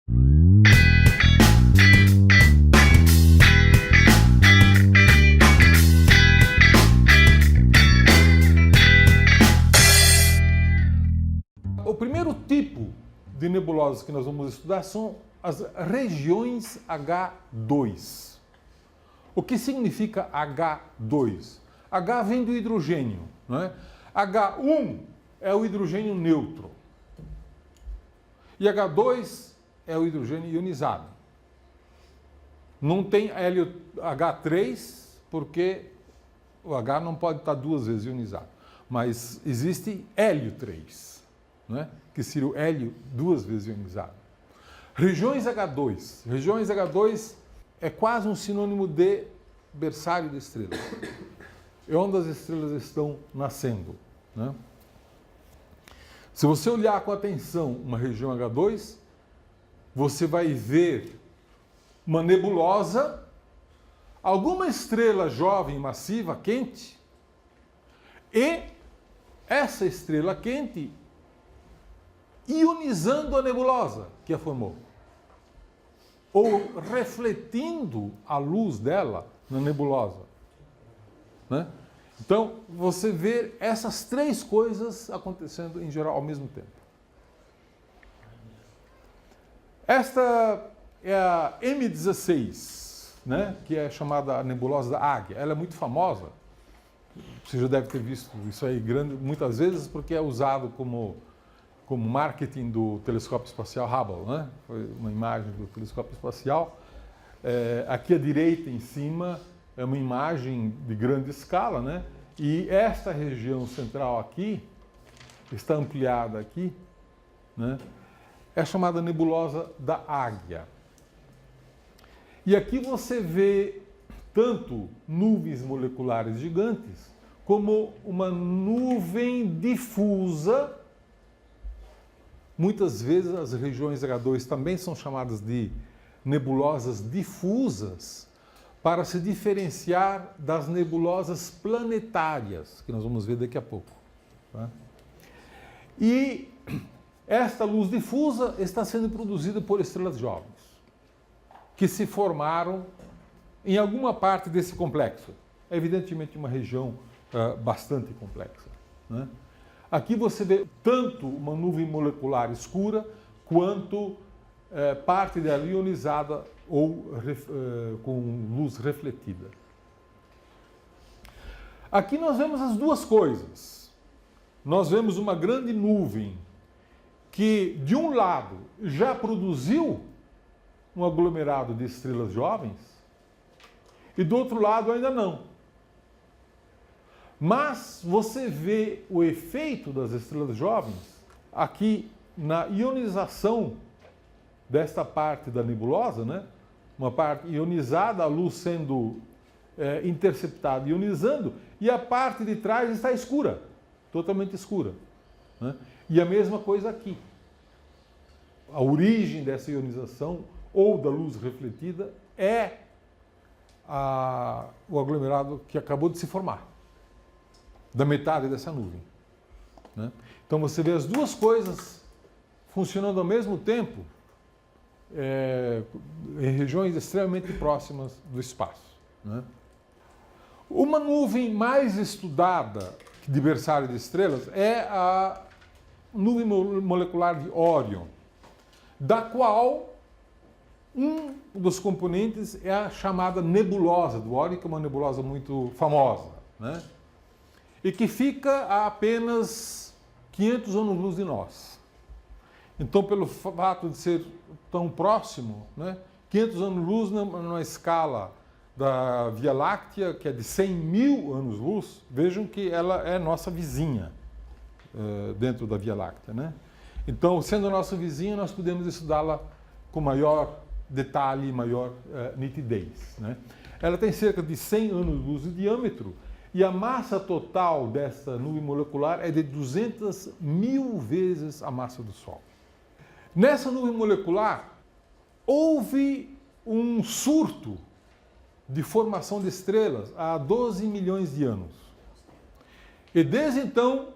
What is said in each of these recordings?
O primeiro tipo de nebulosas que nós vamos estudar são as regiões H2. O que significa H2? H vem do hidrogênio, não é? H1 é o hidrogênio neutro. E H2 é o hidrogênio ionizado. Não tem H3 porque o H não pode estar duas vezes ionizado. Mas existe hélio 3. Não é? Que seria o hélio duas vezes ionizado. Regiões H2. Regiões H2 é quase um sinônimo de berçário de estrelas. É onde as estrelas estão nascendo. Né? Se você olhar com atenção uma região H2, você vai ver uma nebulosa, alguma estrela jovem, massiva, quente, e essa estrela quente ionizando a nebulosa que a formou, ou refletindo a luz dela na nebulosa. Né? Então, você vê essas três coisas acontecendo em geral ao mesmo tempo. Esta é a M16, né? Que é chamada a nebulosa da Águia. Ela é muito famosa, você já deve ter visto isso aí muitas vezes, porque é usado como marketing do telescópio espacial Hubble, né? Foi uma imagem do telescópio espacial. Aqui à direita, em cima, é uma imagem de grande escala, né? E esta região central aqui, está ampliada aqui, né? É chamada nebulosa da Águia. E aqui você vê tanto nuvens moleculares gigantes, como uma nuvem difusa. Muitas vezes as regiões H2 também são chamadas de nebulosas difusas, para se diferenciar das nebulosas planetárias, que nós vamos ver daqui a pouco. Tá? E esta luz difusa está sendo produzida por estrelas jovens, que se formaram em alguma parte desse complexo. É evidentemente uma região bastante complexa. Né? Aqui você vê tanto uma nuvem molecular escura, quanto parte dela ionizada ou com luz refletida. Aqui nós vemos as duas coisas. Nós vemos uma grande nuvem que, de um lado, já produziu um aglomerado de estrelas jovens, e do outro lado ainda não. Mas você vê o efeito das estrelas jovens aqui na ionização desta parte da nebulosa, né? Uma parte ionizada, a luz sendo interceptada ionizando, e a parte de trás está escura, totalmente escura. Né? E a mesma coisa aqui. A origem dessa ionização ou da luz refletida é o aglomerado que acabou de se formar, da metade dessa nuvem. Né? Então você vê as duas coisas funcionando ao mesmo tempo em regiões extremamente próximas do espaço. Né? Uma nuvem mais estudada de berçário de estrelas é a nuvem molecular de Órion, da qual um dos componentes é a chamada nebulosa do Órion, que é uma nebulosa muito famosa, né? E que fica a apenas 500 anos-luz de nós. Então, pelo fato de ser tão próximo, né, 500 anos-luz numa escala da Via Láctea, que é de 100 mil anos-luz, vejam que ela é nossa vizinha dentro da Via Láctea. Né? Então, sendo nossa vizinha, nós podemos estudá-la com maior detalhe e maior nitidez. Né? Ela tem cerca de 100 anos-luz de diâmetro, e a massa total dessa nuvem molecular é de 200 mil vezes a massa do Sol. Nessa nuvem molecular, houve um surto de formação de estrelas há 12 milhões de anos. E desde então,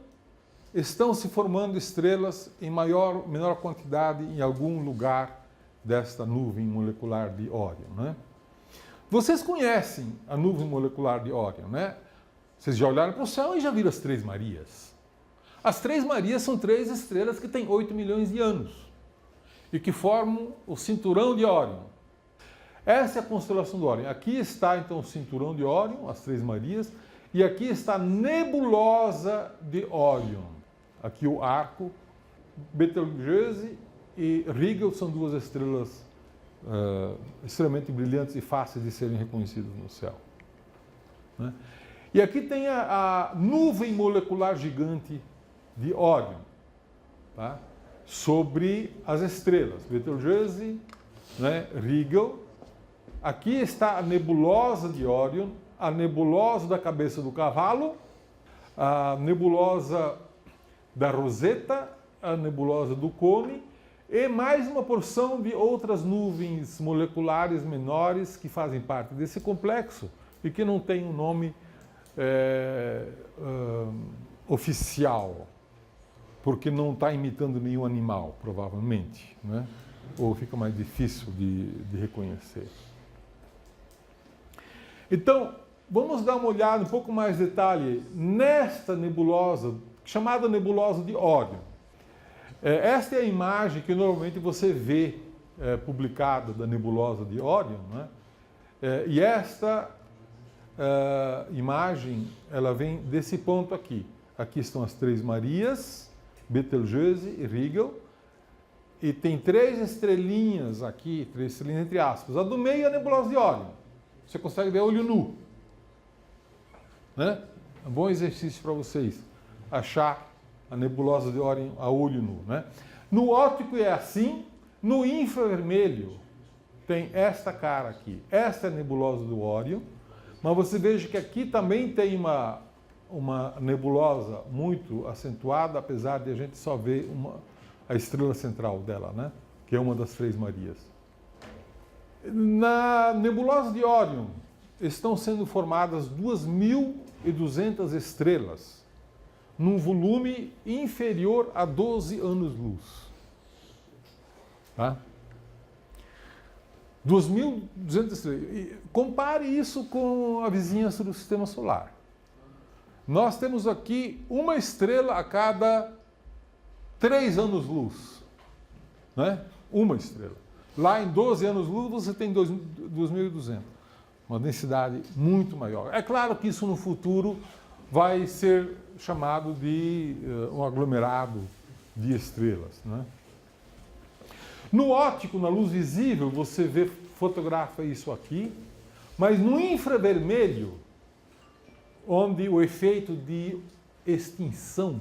estão se formando estrelas em menor quantidade em algum lugar desta nuvem molecular de Órion, né? Vocês conhecem a nuvem molecular de Órion, né? Vocês já olharam para o céu e já viram as Três Marias. As Três Marias são três estrelas que têm 8 milhões de anos e que formam o cinturão de Órion. Essa é a constelação do Órion. Aqui está, então, o cinturão de Órion, as Três Marias, e aqui está a nebulosa de Órion. Aqui o arco. Betelgeuse e Rigel são duas estrelas extremamente brilhantes e fáceis de serem reconhecidas no céu, né? E aqui tem a nuvem molecular gigante de Órion, tá? Sobre as estrelas, Betelgeuse, né? Rigel. Aqui está a nebulosa de Órion, a nebulosa da cabeça do cavalo, a nebulosa da Roseta, a nebulosa do Cone e mais uma porção de outras nuvens moleculares menores que fazem parte desse complexo e que não tem um nome oficial, porque não está imitando nenhum animal, provavelmente, né? Ou fica mais difícil de reconhecer. Então, vamos dar uma olhada, um pouco mais de detalhe, nesta nebulosa, chamada nebulosa de Órion. Esta é a imagem que normalmente você vê publicada da nebulosa de Órion, né? E esta imagem, ela vem desse ponto aqui. Aqui estão as Três Marias, Betelgeuse e Rigel, e tem três estrelinhas aqui, três estrelinhas entre aspas. A do meio é a nebulosa de Órion. Você consegue ver a olho nu, né? É um bom exercício para vocês achar a nebulosa de Órion a olho nu, né? No óptico é assim, no infravermelho tem esta cara aqui. Esta é a nebulosa do Órion, mas você veja que aqui também tem uma nebulosa muito acentuada, apesar de a gente só ver a estrela central dela, né? Que é uma das Três Marias. Na nebulosa de Órion estão sendo formadas 2.200 estrelas, num volume inferior a 12 anos-luz. Tá? 2.200 estrelas. Compare isso com a vizinhança do Sistema Solar. Nós temos aqui uma estrela a cada 3 anos-luz. Né? Uma estrela. Lá em 12 anos-luz você tem 2.200. Uma densidade muito maior. É claro que isso no futuro vai ser chamado de um aglomerado de estrelas, né? No óptico, na luz visível, você fotografa isso aqui, mas no infravermelho, onde o efeito de extinção,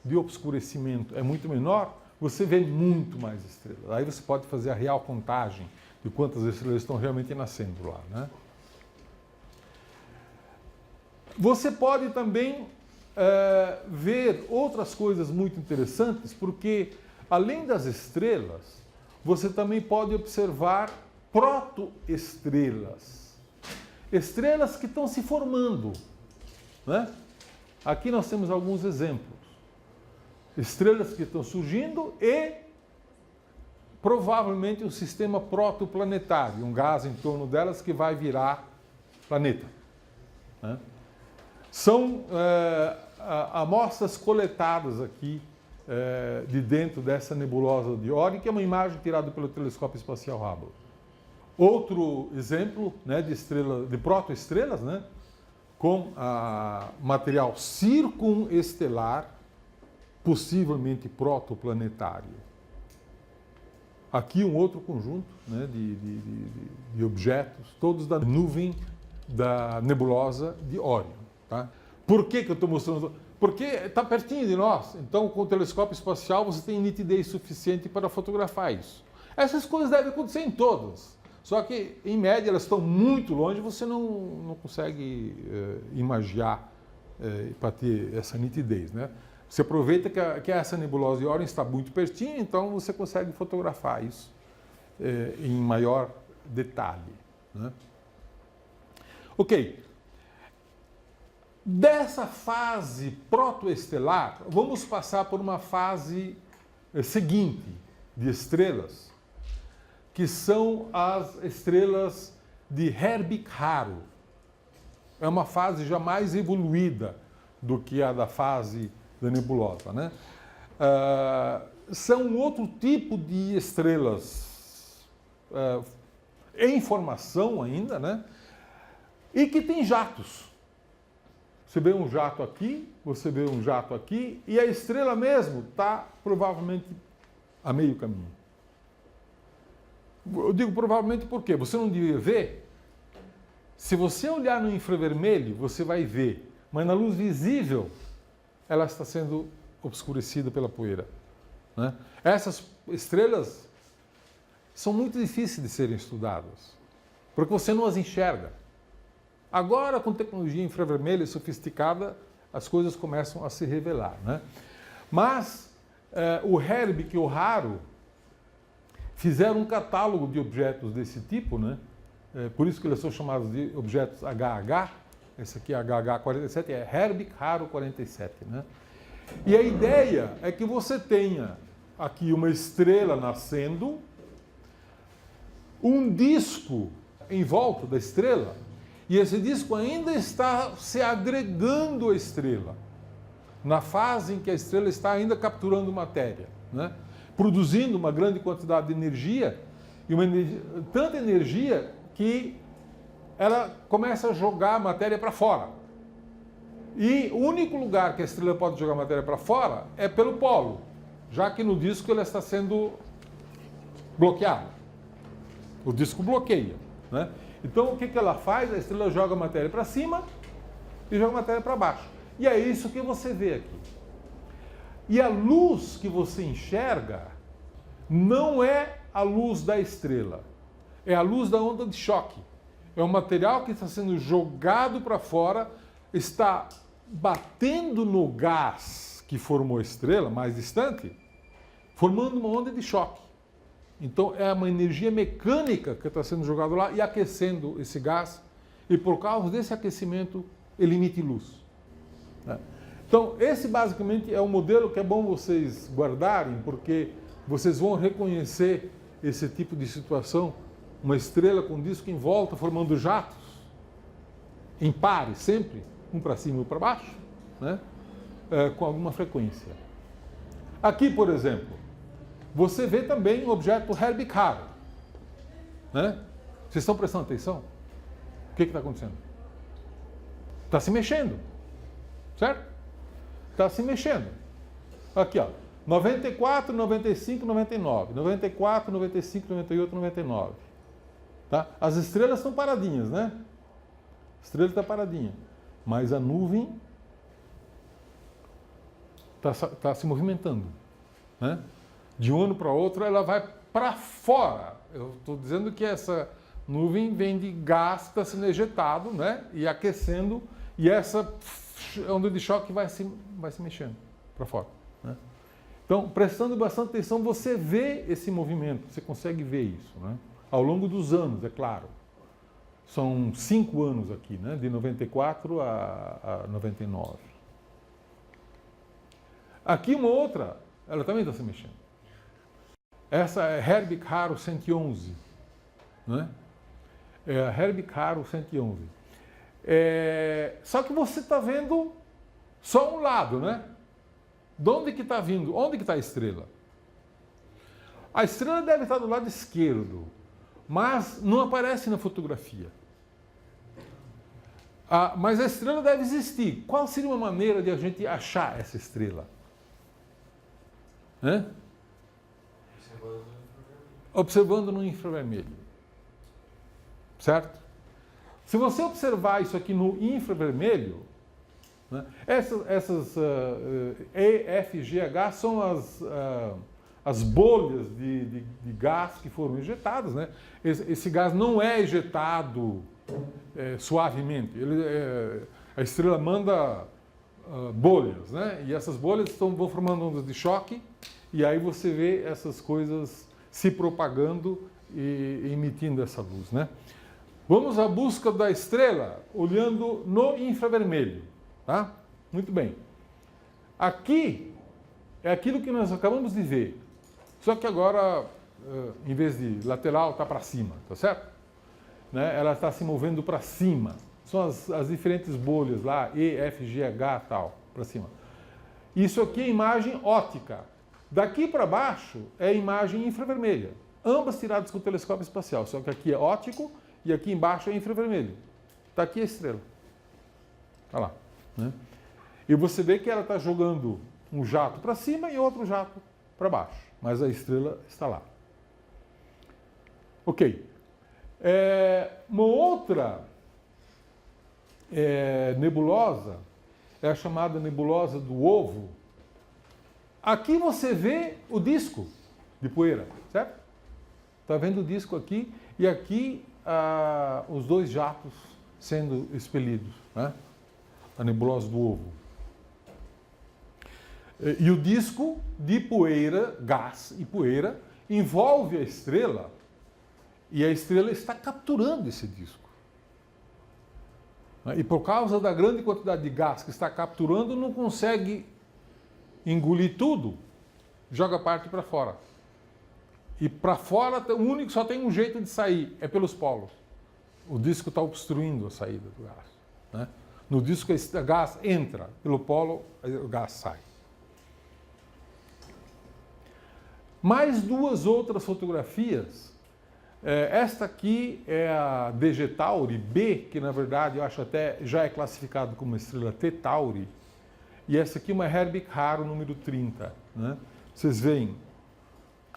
de obscurecimento é muito menor, você vê muito mais estrelas. Aí você pode fazer a real contagem de quantas estrelas estão realmente nascendo lá, né? Você pode também ver outras coisas muito interessantes, porque além das estrelas, você também pode observar protoestrelas. Estrelas que estão se formando, né? Aqui nós temos alguns exemplos. Estrelas que estão surgindo e provavelmente um sistema protoplanetário, um gás em torno delas que vai virar planeta, né? São amostras coletadas aqui de dentro dessa nebulosa de Órion, que é uma imagem tirada pelo telescópio espacial Hubble. Outro exemplo, né, de protoestrelas, né, com material circunestelar, possivelmente protoplanetário. Aqui um outro conjunto, né, de objetos, todos da nuvem da nebulosa de Órion. Tá? Por que eu estou mostrando? Porque está pertinho de nós. Então, com o telescópio espacial, você tem nitidez suficiente para fotografar isso. Essas coisas devem acontecer em todas. Só que, em média, elas estão muito longe, você não consegue imaginar para ter essa nitidez, né? Você aproveita que essa nebulosa de Órion está muito pertinho, então você consegue fotografar isso em maior detalhe, né? Ok. Dessa fase protoestelar, vamos passar por uma fase seguinte de estrelas, que são as estrelas de Herbig-Haro. É uma fase já mais evoluída do que a da fase da nebulosa, né? São outro tipo de estrelas em formação ainda, né? E que tem jatos. Você vê um jato aqui, você vê um jato aqui, e a estrela mesmo está provavelmente a meio caminho. Eu digo provavelmente porque você não devia ver. Se você olhar no infravermelho, você vai ver, mas na luz visível, ela está sendo obscurecida pela poeira, né? Essas estrelas são muito difíceis de serem estudadas, porque você não as enxerga. Agora, com tecnologia infravermelha sofisticada, as coisas começam a se revelar, né? Mas o Herbig e o Haro fizeram um catálogo de objetos desse tipo, né? Por isso que eles são chamados de objetos HH. Esse aqui é HH47, é Herbig-Haro 47, né? E a ideia é que você tenha aqui uma estrela nascendo, um disco em volta da estrela, e esse disco ainda está se agregando à estrela, na fase em que a estrela está ainda capturando matéria, né? Produzindo uma grande quantidade de energia, e tanta energia que ela começa a jogar a matéria para fora. E o único lugar que a estrela pode jogar a matéria para fora é pelo polo, já que no disco ela está sendo bloqueada. O disco bloqueia, né? Então, o que ela faz? A estrela joga a matéria para cima e joga a matéria para baixo. E é isso que você vê aqui. E a luz que você enxerga não é a luz da estrela, é a luz da onda de choque. É um material que está sendo jogado para fora, está batendo no gás que formou a estrela, mais distante, formando uma onda de choque. Então, é uma energia mecânica que está sendo jogada lá e aquecendo esse gás, e por causa desse aquecimento, ele emite luz, né? Então, esse basicamente é um modelo que é bom vocês guardarem, porque vocês vão reconhecer esse tipo de situação, uma estrela com disco em volta, formando jatos, em pares sempre, um para cima e um para baixo, né? Com alguma frequência. Aqui, por exemplo, você vê também o objeto Herbig-Haro, né? Vocês estão prestando atenção? O que está acontecendo? Está se mexendo, certo? Está se mexendo. Aqui, ó, 94, 95, 99. 94, 95, 98, 99. Tá? As estrelas estão paradinhas, né? A estrela está paradinha. Mas a nuvem está se movimentando, né? De um ano para outro, ela vai para fora. Eu estou dizendo que essa nuvem vem de gás que está sendo ejetado, né? E aquecendo, e essa onda de choque vai se mexendo para fora, né? Então, prestando bastante atenção, você vê esse movimento, você consegue ver isso, né? Ao longo dos anos, é claro. São 5 anos aqui, né? De 94 a 99. Aqui uma outra, ela também está se mexendo. Essa é Herbig-Haro 111, né? É a Herbig-Haro 111. Só que você está vendo só um lado, né? De onde que está vindo? Onde que está a estrela? A estrela deve estar do lado esquerdo, mas não aparece na fotografia. Mas a estrela deve existir. Qual seria uma maneira de a gente achar essa estrela? Observando no infravermelho. Certo? Se você observar isso aqui no infravermelho, né, essas EFGH são as bolhas de gás que foram ejetadas, né? Esse gás não é ejetado suavemente. A estrela manda bolhas, né? E essas bolhas vão formando ondas de choque, e aí você vê essas coisas se propagando e emitindo essa luz, né? Vamos à busca da estrela olhando no infravermelho, tá? Muito bem. Aqui é aquilo que nós acabamos de ver, só que agora em vez de lateral, está para cima, tá certo? Né? Ela está se movendo para cima. São as diferentes bolhas lá, E, F, G, H, tal, para cima. Isso aqui é imagem óptica. Daqui para baixo é imagem infravermelha. Ambas tiradas com o telescópio espacial, só que aqui é óptico e aqui embaixo é infravermelho. Está aqui a estrela. Olha lá. Né? E você vê que ela está jogando um jato para cima e outro jato para baixo. Mas a estrela está lá. Ok. Uma outra nebulosa é a chamada nebulosa do ovo. Aqui você vê o disco de poeira, certo? Está vendo o disco aqui e aqui os dois jatos sendo expelidos, né? A nebulosa do ovo. E o disco de poeira, gás e poeira, envolve a estrela e a estrela está capturando esse disco. E por causa da grande quantidade de gás que está capturando, não consegue engolir tudo, joga parte para fora. E para fora, o único só tem um jeito de sair, é pelos polos. O disco está obstruindo a saída do gás. Né? No disco, o gás entra, pelo polo, o gás sai. Mais duas outras fotografias. Esta aqui é a DG Tauri B, que na verdade eu acho até já é classificado como uma estrela T Tauri. E essa aqui é uma Herbig Haro número 30. Né? Vocês veem,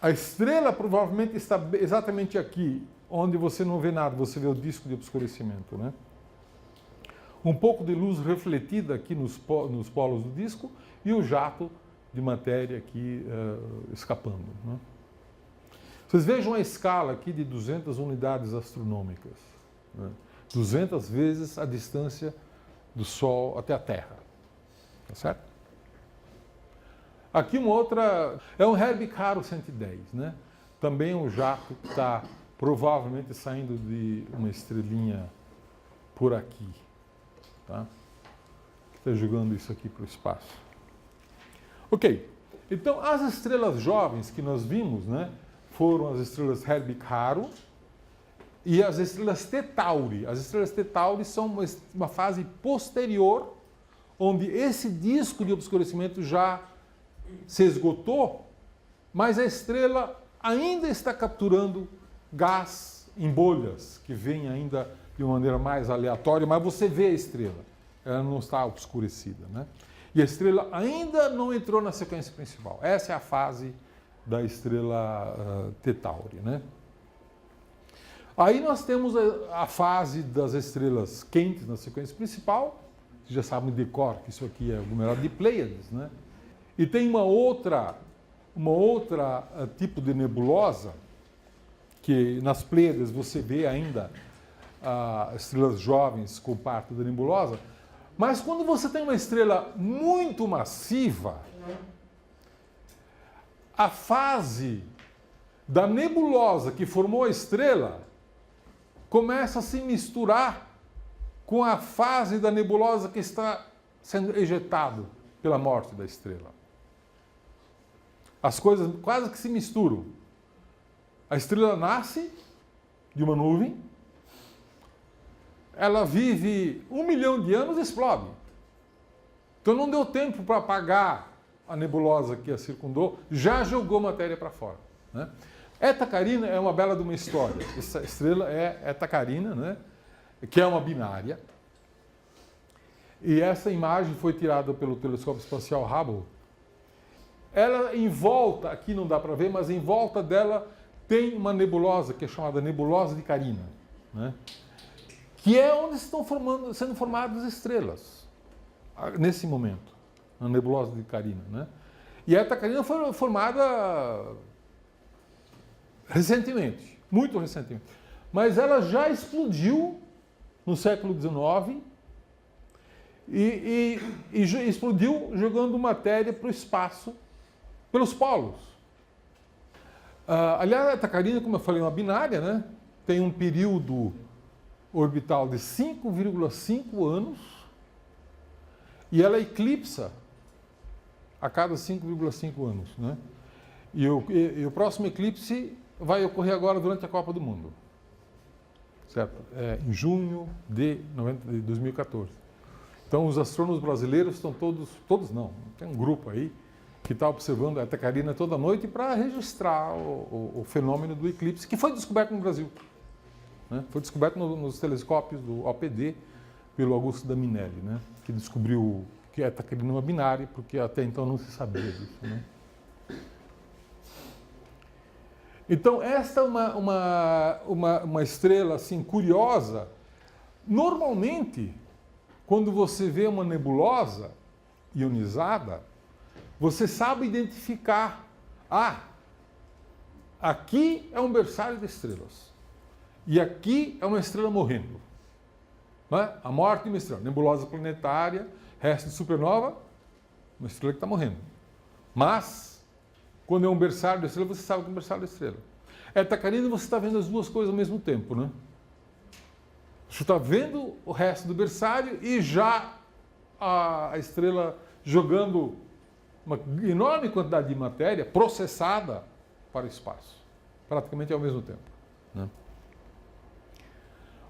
a estrela provavelmente está exatamente aqui, onde você não vê nada, você vê o disco de obscurecimento. Né? Um pouco de luz refletida aqui nos polos do disco e o jato de matéria aqui escapando. Né? Vocês vejam a escala aqui de 200 unidades astronômicas. Né? 200 vezes a distância do Sol até a Terra. Tá certo? Aqui uma outra, é um Herbig Haro 110, né? Também um jato que está provavelmente saindo de uma estrelinha por aqui. Tá? Está jogando isso aqui para o espaço. Ok, então as estrelas jovens que nós vimos, né, foram as estrelas Herbig Haro e as estrelas T Tauri. As estrelas T Tauri são uma fase posterior, onde esse disco de obscurecimento já se esgotou, mas a estrela ainda está capturando gás em bolhas, que vem ainda de uma maneira mais aleatória, mas você vê a estrela, ela não está obscurecida, né? E a estrela ainda não entrou na sequência principal. Essa é a fase da estrela T Tauri, né? Aí nós temos a fase das estrelas quentes na sequência principal. Vocês já sabem de cor que isso aqui é o numeral de Pleiades, né? E tem uma outra tipo de nebulosa que nas Pleiades você vê ainda estrelas jovens com parte da nebulosa. Mas quando você tem uma estrela muito massiva, a fase da nebulosa que formou a estrela começa a se misturar com a fase da nebulosa que está sendo ejetado pela morte da estrela. As coisas quase que se misturam. A estrela nasce de uma nuvem, ela vive 1 milhão de anos e explode. Então não deu tempo para apagar a nebulosa que a circundou, já jogou matéria para fora. Né? Eta Carina é uma bela de uma história. Essa estrela é Eta Carina, né? Que é uma binária. E essa imagem foi tirada pelo telescópio espacial Hubble. Ela em volta, aqui não dá para ver, mas em volta dela tem uma nebulosa que é chamada nebulosa de Carina, né? Que é onde estão sendo formadas estrelas, nesse momento, na nebulosa de Carina. Né? E a Eta Carina foi formada recentemente, muito recentemente. Mas ela já explodiu no século XIX e explodiu jogando matéria para o espaço, pelos polos. Aliás, a Eta Carina, como eu falei, é uma binária, né? Tem um período orbital de 5,5 anos e ela eclipsa a cada 5,5 anos. Né? E o próximo eclipse vai ocorrer agora durante a Copa do Mundo, certo? Em junho de 2014. Então, os astrônomos brasileiros estão todos não, tem um grupo aí que está observando a Eta Carina toda noite para registrar o fenômeno do eclipse, que foi descoberto no Brasil. Né? Foi descoberto nos telescópios do OPD pelo Augusto Daminelli, né? Que descobriu que a Eta Carina é uma binária, porque até então não se sabia disso. Né? Então, esta é uma estrela assim, curiosa. Normalmente, quando você vê uma nebulosa ionizada, você sabe identificar, aqui é um berçário de estrelas e aqui é uma estrela morrendo. Não é? A morte de uma estrela, nebulosa planetária, resto de supernova, uma estrela que está morrendo. Mas, quando é um berçário de estrela, você sabe que é um berçário de estrela. Eta Carina, você está vendo as duas coisas ao mesmo tempo, né? Você está vendo o resto do berçário e já a estrela jogando uma enorme quantidade de matéria processada para o espaço, praticamente ao mesmo tempo. Né?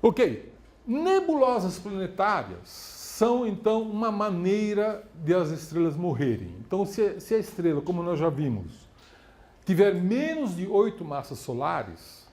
Ok, nebulosas planetárias são, então, uma maneira de as estrelas morrerem. Então, se a estrela, como nós já vimos, tiver menos de 8 massas solares,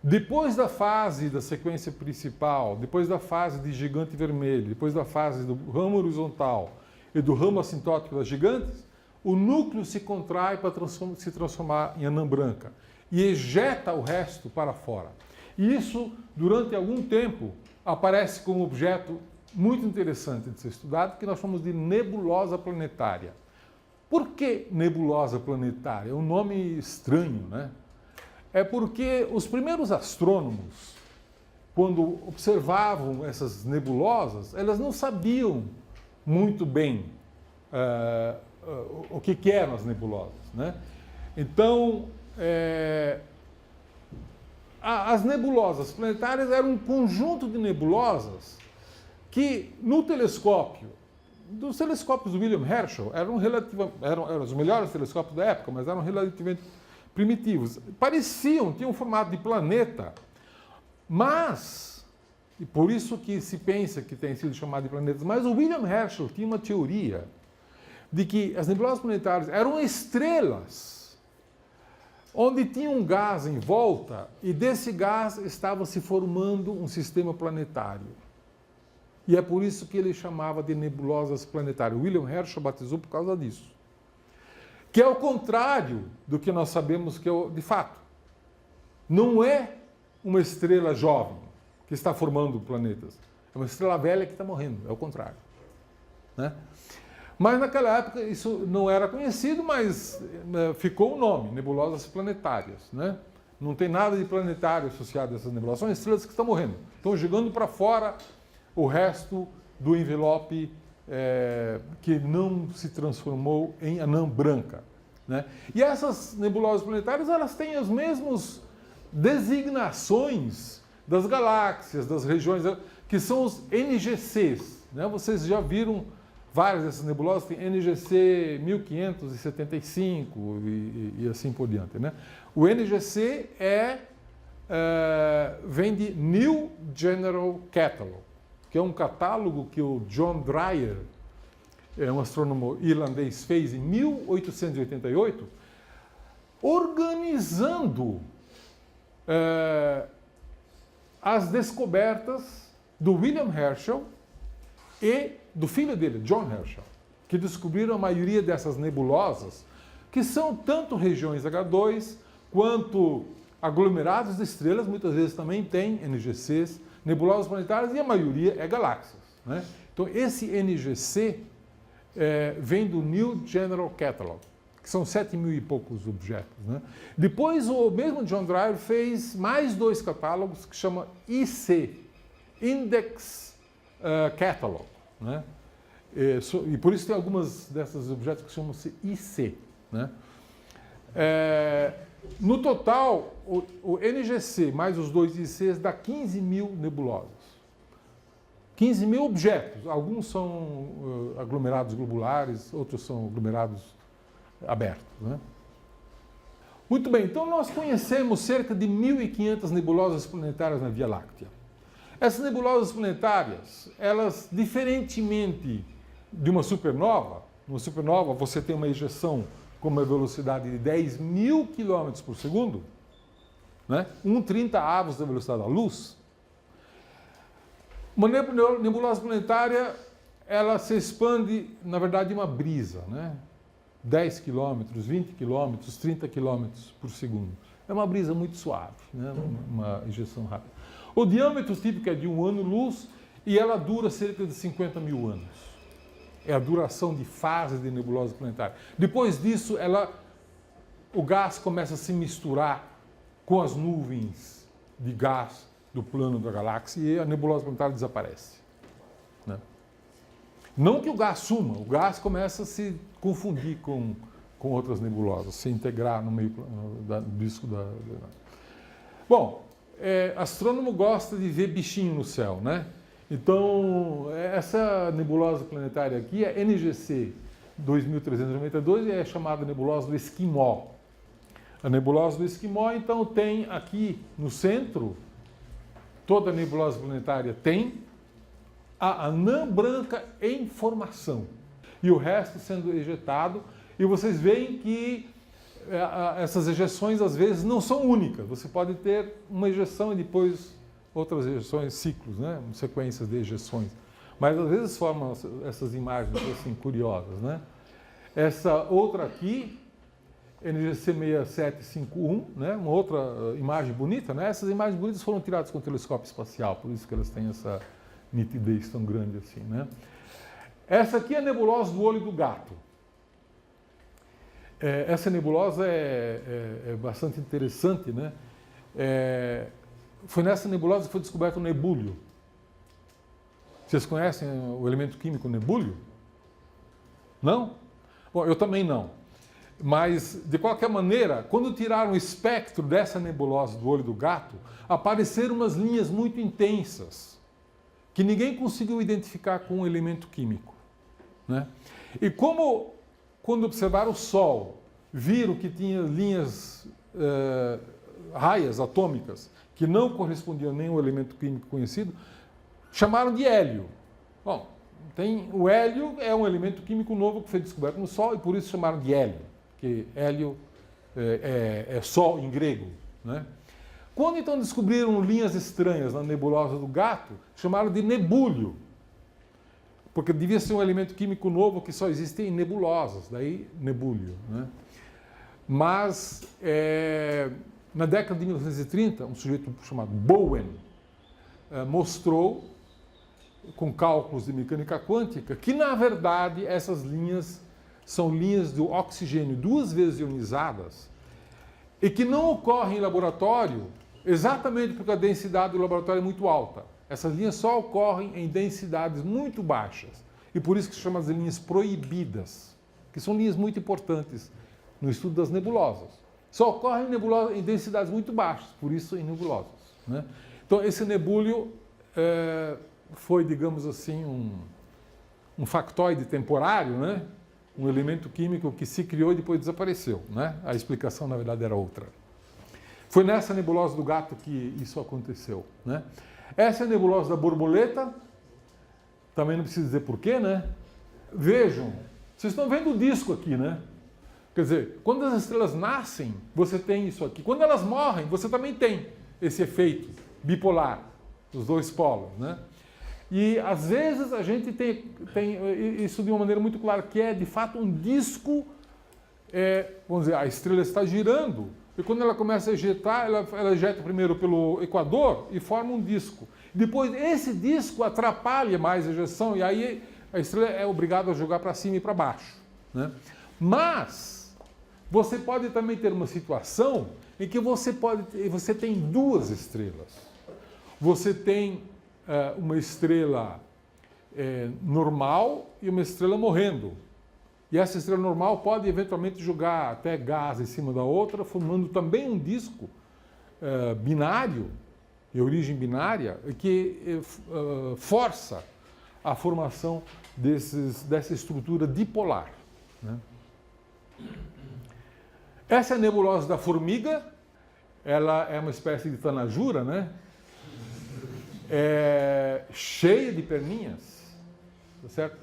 depois da fase da sequência principal, depois da fase de gigante vermelho, depois da fase do ramo horizontal e do ramo assintótico das gigantes, o núcleo se contrai para se transformar em anã branca e ejeta o resto para fora. E isso, durante algum tempo, aparece como objeto muito interessante de ser estudado, que nós chamamos de nebulosa planetária. Por que nebulosa planetária? É um nome estranho, né? É porque os primeiros astrônomos, quando observavam essas nebulosas, elas não sabiam muito bem o que eram as nebulosas, né? Então, as nebulosas planetárias eram um conjunto de nebulosas que, no telescópio, dos telescópios do William Herschel, eram os melhores telescópios da época, mas eram relativamente primitivos. Pareciam, tinham um formato de planeta, mas, e por isso que se pensa que tem sido chamado de planetas, mas o William Herschel tinha uma teoria de que as nebulosas planetárias eram estrelas onde tinha um gás em volta e desse gás estava se formando um sistema planetário. E é por isso que ele chamava de nebulosas planetárias. William Herschel batizou por causa disso. Que é o contrário do que nós sabemos que é de fato. Não é uma estrela jovem que está formando planetas. É uma estrela velha que está morrendo. É o contrário. Né? Mas naquela época isso não era conhecido, mas ficou o nome, nebulosas planetárias. Né? Não tem nada de planetário associado a essas nebulosas. São estrelas que estão morrendo. Estão jogando para fora o resto do envelope que não se transformou em anã branca. Né? E essas nebulosas planetárias, elas têm as mesmas designações das galáxias, das regiões, que são os NGCs. Né? Vocês já viram várias dessas nebulosas, tem NGC 1575 e assim por diante. Né? O NGC vem de New General Catalog, que é um catálogo que o John Dreyer, um astrônomo irlandês, fez em 1888, organizando as descobertas do William Herschel e do filho dele, John Herschel, que descobriram a maioria dessas nebulosas, que são tanto regiões H2 quanto aglomerados de estrelas, muitas vezes também tem NGCs, nebulosas planetárias, e a maioria é galáxias. Né? Então, esse NGC vem do New General Catalog, que são 7.000 e poucos objetos. Né? Depois, o mesmo John Dreyer fez mais 2 catálogos que chama IC, Index Catalog. Né? E por isso tem algumas desses objetos que chamam-se IC. Né? No total, o NGC mais os 2 ICs dá 15.000 nebulosas. 15.000 objetos. Alguns são aglomerados globulares, outros são aglomerados abertos. Né? Muito bem, então nós conhecemos cerca de 1.500 nebulosas planetárias na Via Láctea. Essas nebulosas planetárias, elas, diferentemente de uma supernova você tem uma ejeção com uma velocidade de 10.000 km por segundo, né? 1/30 da velocidade da luz. Uma nebulosa planetária, ela se expande, na verdade, uma brisa, né? 10 km, 20 km, 30 km por segundo. É uma brisa muito suave, né? Uma ejeção rápida. O diâmetro típico é de 1 ano-luz e ela dura cerca de 50.000 anos. É a duração de fase de nebulosa planetária. Depois disso, o gás começa a se misturar com as nuvens de gás do plano da galáxia e a nebulosa planetária desaparece, né? Não que o gás suma, o gás começa a se confundir com outras nebulosas, se integrar no meio do disco da... Bom, astrônomo gosta de ver bichinho no céu, né? Então, essa nebulosa planetária aqui é NGC 2392 e é chamada nebulosa do Esquimó. A nebulosa do Esquimó, então, tem aqui no centro, toda nebulosa planetária tem a anã branca em formação e o resto sendo ejetado. E vocês veem que essas ejeções, às vezes, não são únicas. Você pode ter uma ejeção e depois outras ejeções, ciclos, né? Sequências de ejeções. Mas, às vezes, formam essas imagens assim, curiosas, né? Essa outra aqui, NGC 6751, né? Uma outra imagem bonita, né? Essas imagens bonitas foram tiradas com o telescópio espacial, por isso que elas têm essa nitidez tão grande assim, né? Essa aqui é a nebulosa do olho do gato. Essa nebulosa é bastante interessante, né? Foi nessa nebulosa que foi descoberto o nebúlio. Vocês conhecem o elemento químico nebúlio? Não? Bom, eu também não. Mas, de qualquer maneira, quando tiraram o espectro dessa nebulosa do olho do gato, apareceram umas linhas muito intensas, que ninguém conseguiu identificar com um elemento químico, né? E como, quando observaram o Sol, viram que tinha linhas, raias atômicas, que não correspondiam a nenhum elemento químico conhecido, chamaram de hélio. Bom, o hélio é um elemento químico novo que foi descoberto no Sol e por isso chamaram de hélio, que hélio é Sol em grego, né? Quando então descobriram linhas estranhas na nebulosa do gato, chamaram de nebúlio, porque devia ser um elemento químico novo que só existe em nebulosas, daí nebúlio, né? Mas, na década de 1930, um sujeito chamado Bowen mostrou, com cálculos de mecânica quântica, que, na verdade, essas linhas são linhas do oxigênio 2 vezes ionizadas e que não ocorrem em laboratório exatamente porque a densidade do laboratório é muito alta. Essas linhas só ocorrem em densidades muito baixas e por isso que se chama de linhas proibidas, que são linhas muito importantes no estudo das nebulosas. Só ocorrem em densidades muito baixas, por isso em nebulosas, né? Então, esse nebúlio foi, digamos assim, um factoide temporário, né? Um elemento químico que se criou e depois desapareceu, né? A explicação, na verdade, era outra. Foi nessa nebulosa do gato que isso aconteceu, né? Essa é a nebulosa da borboleta, também não preciso dizer porquê, né? Vejam, vocês estão vendo o disco aqui, né? Quer dizer, quando as estrelas nascem, você tem isso aqui. Quando elas morrem, você também tem esse efeito bipolar, os dois polos, né? E, às vezes, a gente tem isso de uma maneira muito clara, que é, de fato, um disco, vamos dizer, a estrela está girando, e quando ela começa a ejetar, ela ejeta primeiro pelo equador e forma um disco. Depois, esse disco atrapalha mais a ejeção, e aí a estrela é obrigada a jogar para cima e para baixo, né? Mas, você pode também ter uma situação em que você tem duas estrelas. Você tem uma estrela normal e uma estrela morrendo. E essa estrela normal pode eventualmente jogar até gás em cima da outra, formando também um disco binário, de origem binária, que força a formação dessa estrutura dipolar, né? Essa é a nebulosa da formiga. Ela é uma espécie de tanajura, né? É cheia de perninhas, tá certo?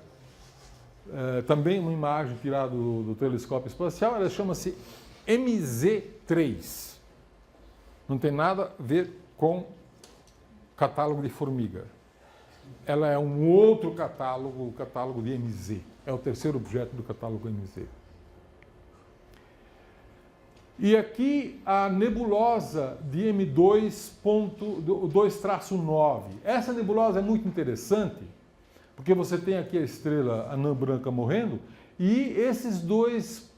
Também uma imagem tirada do telescópio espacial. Ela chama-se MZ3. Não tem nada a ver com catálogo de formiga. Ela é um outro catálogo, o catálogo de MZ. É o terceiro objeto do catálogo MZ. E aqui a nebulosa de M2.2-9. Essa nebulosa é muito interessante, porque você tem aqui a estrela anã branca morrendo, e esses dois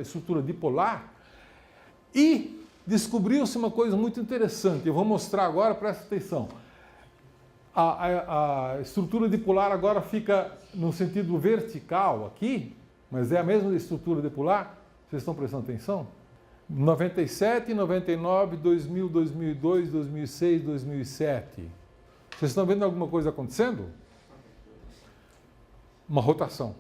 estrutura dipolar, e descobriu-se uma coisa muito interessante. Eu vou mostrar agora, presta atenção. A estrutura dipolar agora fica no sentido vertical aqui, mas é a mesma estrutura dipolar. Vocês estão prestando atenção? 97, 99, 2000, 2002, 2006, 2007. Vocês estão vendo alguma coisa acontecendo? Uma rotação.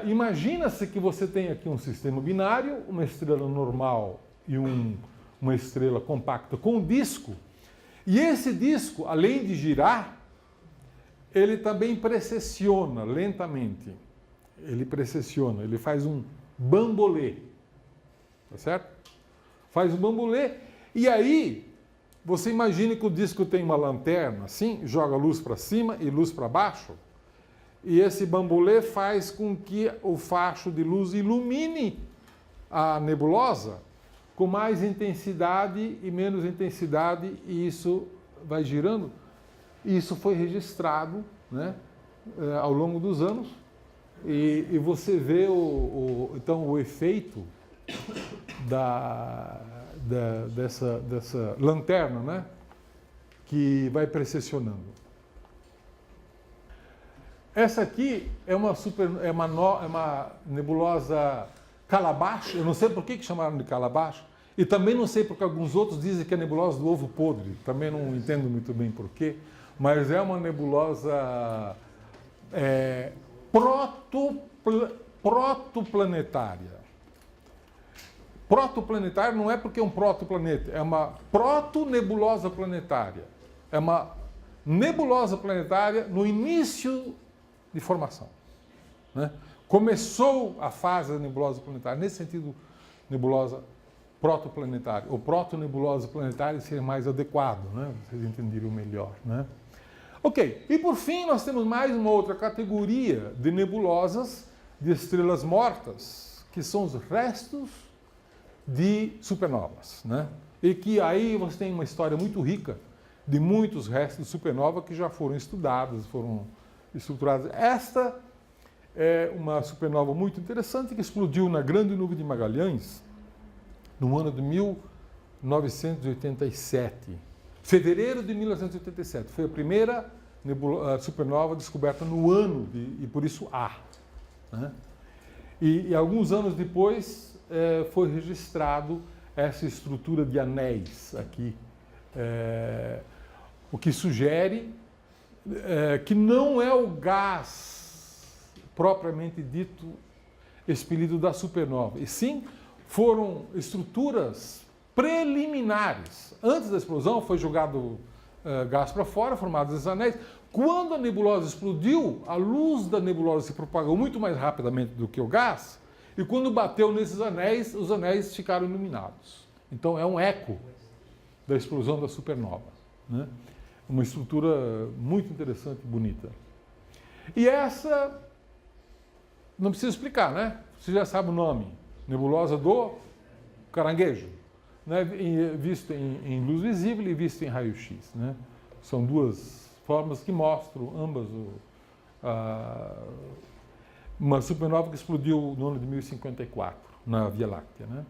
Imagina-se que você tem aqui um sistema binário, uma estrela normal e uma estrela compacta com um disco. E esse disco, além de girar, ele também precessiona lentamente. Ele faz um bambolê. Tá certo? Faz um bambolê. E aí, você imagina que o disco tem uma lanterna assim, joga luz para cima e luz para baixo. E esse bambolê faz com que o facho de luz ilumine a nebulosa com mais intensidade e menos intensidade, e isso vai girando. E isso foi registrado, né, ao longo dos anos. E você vê então o efeito dessa lanterna, né, que vai precessionando. Essa aqui é uma nebulosa Calabash. Eu não sei por que chamaram de Calabash, e também não sei porque alguns outros dizem que é a nebulosa do ovo podre. Também não entendo muito bem por quê, mas é uma nebulosa protoplanetária. Protoplanetária não é porque é um protoplaneta, é uma protonebulosa planetária. É uma nebulosa planetária no início de formação, né? Começou a fase da nebulosa planetária, nesse sentido, nebulosa protoplanetária, ou protonebulosa planetária seria mais adequado, né? Vocês entenderam melhor, né? Ok, e por fim nós temos mais uma outra categoria de nebulosas de estrelas mortas, que são os restos de supernovas, né? E que aí você tem uma história muito rica de muitos restos de supernova que já foram estudados, foram estruturados. Esta é uma supernova muito interessante que explodiu na Grande Nuvem de Magalhães no ano de 1987. Fevereiro de 1987. Foi a primeira supernova descoberta no ano, e por isso A. Né? E alguns anos depois foi registrado essa estrutura de anéis aqui, o que sugere que não é o gás propriamente dito expelido da supernova, e sim foram estruturas preliminares. Antes da explosão foi jogado gás para fora, formados esses anéis. Quando a nebulosa explodiu, a luz da nebulosa se propagou muito mais rapidamente do que o gás, e quando bateu nesses anéis, os anéis ficaram iluminados. Então é um eco da explosão da supernova, né? Uma estrutura muito interessante e bonita. E essa, não precisa explicar, né? Você já sabe o nome. Nebulosa do caranguejo, né? Visto em luz visível e visto em raio-x, né? São duas formas que mostram ambas uma supernova que explodiu no ano de 1054, na Via Láctea, né?